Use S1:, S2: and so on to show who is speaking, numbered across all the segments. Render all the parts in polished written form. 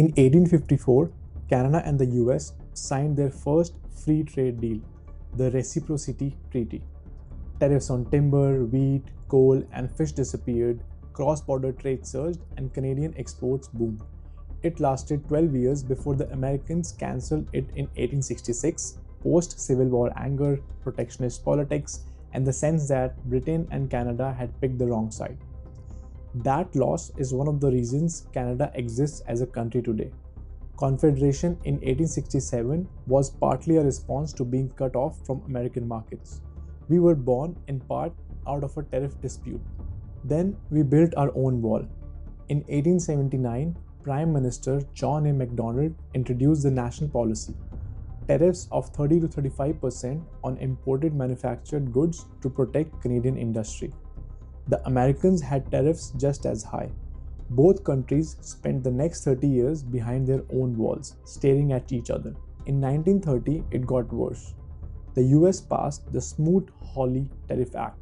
S1: In 1854, Canada and the US signed their first free trade deal, the Reciprocity Treaty. Tariffs on timber, wheat, coal, and fish disappeared, cross-border trade surged, and Canadian exports boomed. It lasted 12 years before the Americans cancelled it in 1866, post-Civil War anger, protectionist politics, and the sense that Britain and Canada had picked the wrong side. That loss is one of the reasons Canada exists as a country today. Confederation in 1867 was partly a response to being cut off from American markets. We were born in part out of a tariff dispute. Then we built our own wall. In 1879, Prime Minister John A. Macdonald introduced the national policy, tariffs of 30 to 35% on imported manufactured goods to protect Canadian industry. The Americans had tariffs just as high. Both countries spent the next 30 years behind their own walls, staring at each other. In 1930, it got worse. The US passed the Smoot-Hawley Tariff Act,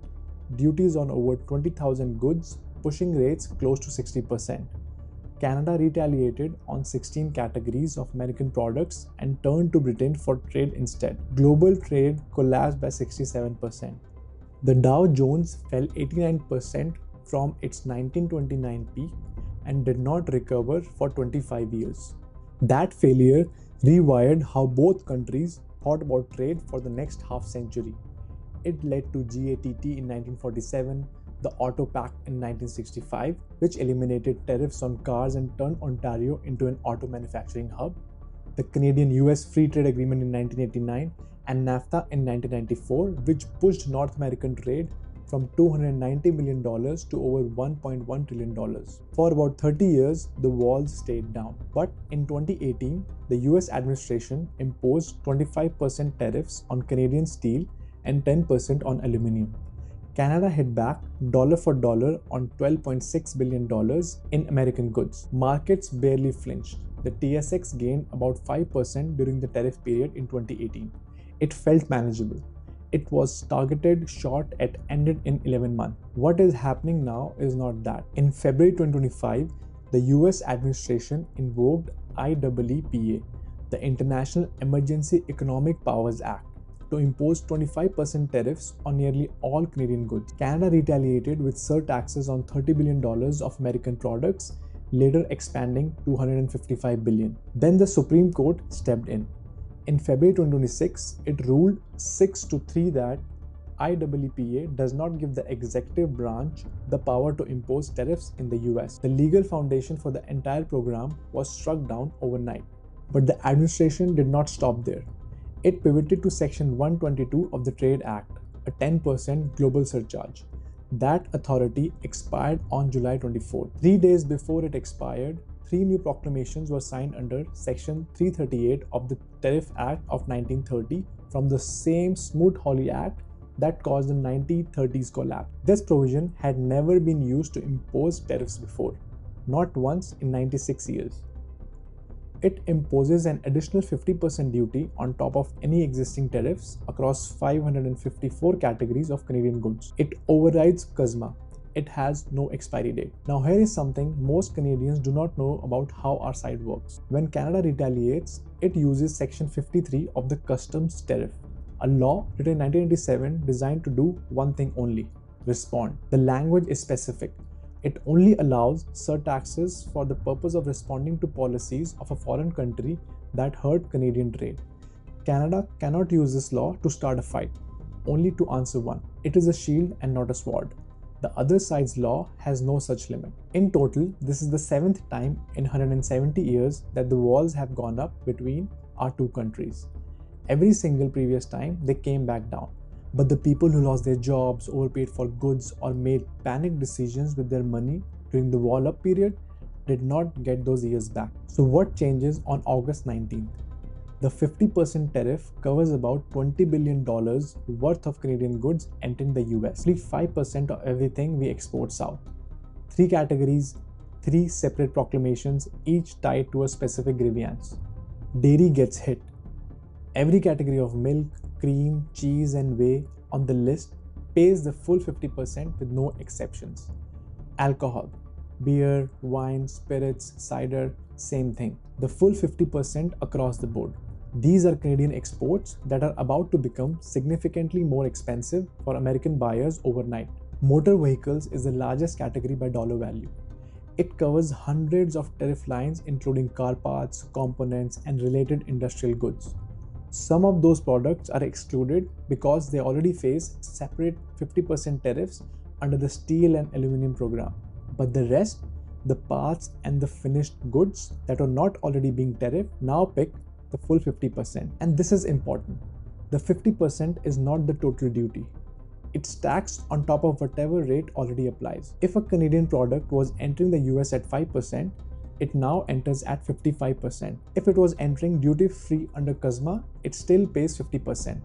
S1: duties on over 20,000 goods, pushing rates close to 60%. Canada retaliated on 16 categories of American products and turned to Britain for trade instead. Global trade collapsed by 67%. The Dow Jones fell 89% from its 1929 peak and did not recover for 25 years. That failure rewired how both countries thought about trade for the next half century. It led to GATT in 1947, the Auto Pact in 1965, which eliminated tariffs on cars and turned Ontario into an auto manufacturing hub, the Canadian-US Free Trade Agreement in 1989, and NAFTA in 1994, which pushed North American trade from $290 million to over $1.1 trillion. For about 30 years, the walls stayed down. But in 2018, the US administration imposed 25% tariffs on Canadian steel and 10% on aluminum. Canada hit back dollar for dollar on $12.6 billion in American goods. Markets barely flinched. The TSX gained about 5% during the tariff period in 2018. It felt manageable. It was targeted, short, it ended in 11 months. What is happening now is not that. In February 2025, the US administration invoked IEEPA, the International Emergency Economic Powers Act, to impose 25% tariffs on nearly all Canadian goods. Canada retaliated with surtaxes on $30 billion of American products, later expanding to $155 billion. Then the Supreme Court stepped in. In February 2026, it ruled 6-3 that IEEPA does not give the executive branch the power to impose tariffs in the US. The legal foundation for the entire program was struck down overnight. But the administration did not stop there. It pivoted to Section 122 of the Trade Act, a 10% global surcharge. That authority expired on July 24. 3 days before it expired, 3 new proclamations were signed under Section 338 of the Tariff Act of 1930 from the same Smoot-Hawley Act that caused the 1930s collapse. This provision had never been used to impose tariffs before, not once in 96 years. It imposes an additional 50% duty on top of any existing tariffs across 554 categories of Canadian goods. It overrides CUSMA. It has no expiry date. Now here is something most Canadians do not know about how our side works. When Canada retaliates, it uses Section 53 of the Customs Tariff, a law written in 1987 designed to do one thing only: respond. The language is specific. It only allows surtaxes for the purpose of responding to policies of a foreign country that hurt Canadian trade. Canada cannot use this law to start a fight, only to answer one. It is a shield and not a sword. The other side's law has no such limit. In total, this is the 7th time in 170 years that the walls have gone up between our two countries. Every single previous time, they came back down. But the people who lost their jobs, overpaid for goods, or made panicked decisions with their money during the wall-up period did not get those years back. So what changes on August 19th? The 50% tariff covers about $20 billion worth of Canadian goods entering the US, only 5% of everything we export south. 3 categories, 3 separate proclamations, each tied to a specific grievance. Dairy gets hit. Every category of milk, cream, cheese, and whey on the list pays the full 50% with no exceptions. Alcohol. Beer, wine, spirits, cider, same thing. The full 50% across the board. These are Canadian exports that are about to become significantly more expensive for American buyers overnight. Motor vehicles is the largest category by dollar value. It covers hundreds of tariff lines including car parts, components, and related industrial goods. Some of those products are excluded because they already face separate 50% tariffs under the steel and aluminum program. But the rest, the parts and the finished goods that are not already being tariffed, now pick the full 50%. And this is important. The 50% is not the total duty. It's taxed on top of whatever rate already applies. If a Canadian product was entering the US at 5%, it now enters at 55%. If it was entering duty-free under CUSMA, it still pays 50%.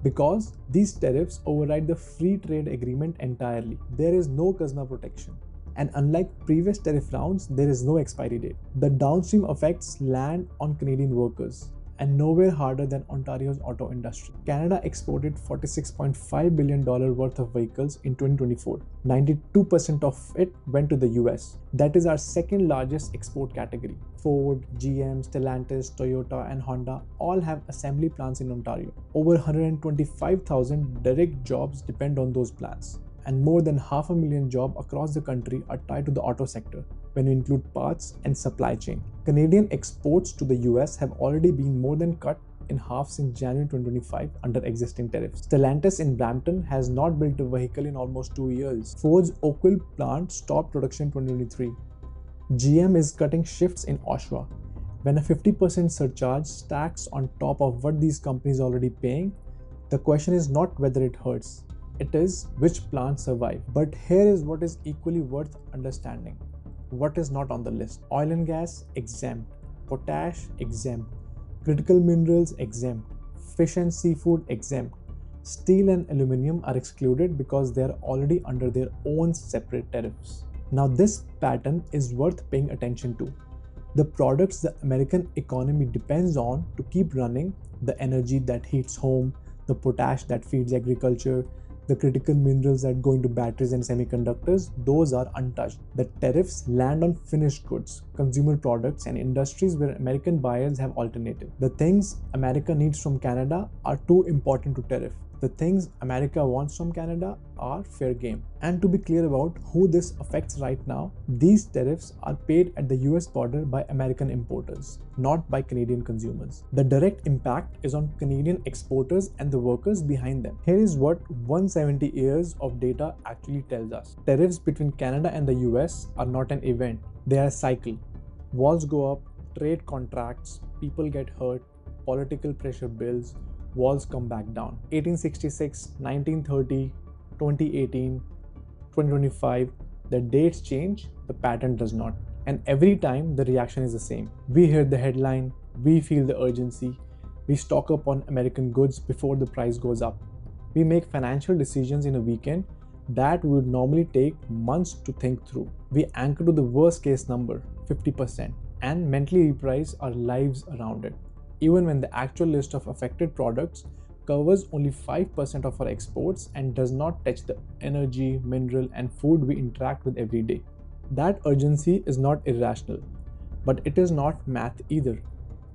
S1: Because these tariffs override the free trade agreement entirely. There is no CUSMA protection. And unlike previous tariff rounds, there is no expiry date. The downstream effects land on Canadian workers, and nowhere harder than Ontario's auto industry. Canada exported $46.5 billion worth of vehicles in 2024. 92% of it went to the US. That is our second largest export category. Ford, GM, Stellantis, Toyota, and Honda all have assembly plants in Ontario. Over 125,000 direct jobs depend on those plants, and more than 500,000 jobs across the country are tied to the auto sector when you include parts and supply chain. Canadian exports to the US have already been more than cut in half since January 2025 under existing tariffs. Stellantis in Brampton has not built a vehicle in almost 2 years. Ford's Oakville plant stopped production in 2023. GM is cutting shifts in Oshawa. When a 50% surcharge stacks on top of what these companies are already paying, the question is not whether it hurts. It is which plants survive. But here is what is equally worth understanding. What is not on the list? Oil and gas exempt, potash exempt, critical minerals exempt, fish and seafood exempt. Steel and aluminum are excluded because they are already under their own separate tariffs. Now this pattern is worth paying attention to. The products the American economy depends on to keep running, the energy that heats home, the potash that feeds agriculture, the critical minerals that go into batteries and semiconductors, those are untouched. The tariffs land on finished goods, consumer products, and industries where American buyers have alternative. The things America needs from Canada are too important to tariff. The things America wants from Canada are fair game. And to be clear about who this affects right now, these tariffs are paid at the US border by American importers, not by Canadian consumers. The direct impact is on Canadian exporters and the workers behind them. Here is what 170 years of data actually tells us. Tariffs between Canada and the US are not an event, they are a cycle. Walls go up, trade contracts, people get hurt, political pressure builds, walls come back down. 1866, 1930, 2018, 2025, the dates change, the pattern does not. And every time the reaction is the same. We hear the headline, we feel the urgency, we stock up on American goods before the price goes up. We make financial decisions in a weekend that would normally take months to think through. We anchor to the worst case number, 50%, and mentally reprice our lives around it. Even when the actual list of affected products covers only 5% of our exports and does not touch the energy, mineral, and food we interact with every day. That urgency is not irrational, but it is not math either.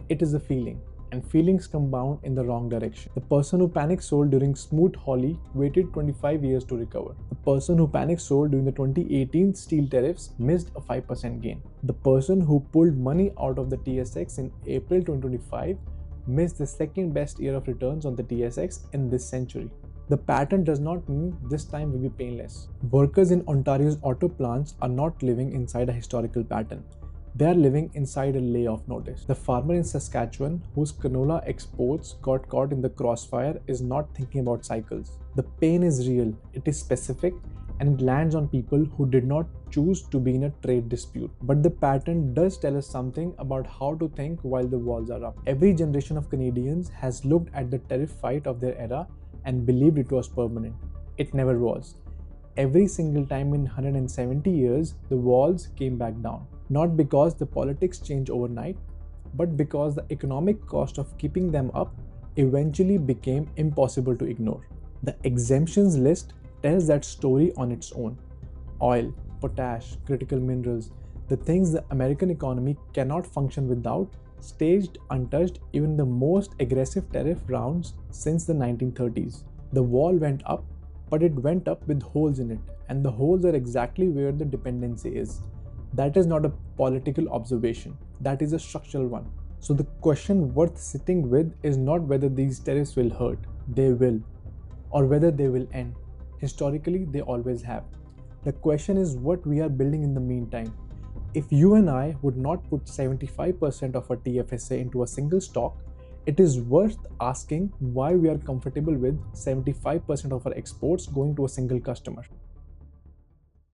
S1: It is a feeling, and feelings compound in the wrong direction. The person who panic sold during Smoot-Hawley waited 25 years to recover. The person who panic sold during the 2018 steel tariffs missed a 5% gain. The person who pulled money out of the TSX in April 2025 missed the second best year of returns on the TSX in this century. The pattern does not mean this time will be painless. Workers in Ontario's auto plants are not living inside a historical pattern. They are living inside a layoff notice. The farmer in Saskatchewan whose canola exports got caught in the crossfire is not thinking about cycles. The pain is real, it is specific, and it lands on people who did not choose to be in a trade dispute. But the pattern does tell us something about how to think while the walls are up. Every generation of Canadians has looked at the tariff fight of their era and believed it was permanent. It never was. Every single time in 170 years, the walls came back down. Not because the politics changed overnight, but because the economic cost of keeping them up eventually became impossible to ignore. The exemptions list tells that story on its own. Oil, potash, critical minerals, the things the American economy cannot function without, staged untouched even the most aggressive tariff rounds since the 1930s. The wall went up, but it went up with holes in it, and the holes are exactly where the dependency is. That is not a political observation, that is a structural one. So the question worth sitting with is not whether these tariffs will hurt, they will, or whether they will end. Historically, they always have. The question is what we are building in the meantime. If you and I would not put 75% of our TFSA into a single stock, it is worth asking why we are comfortable with 75% of our exports going to a single customer.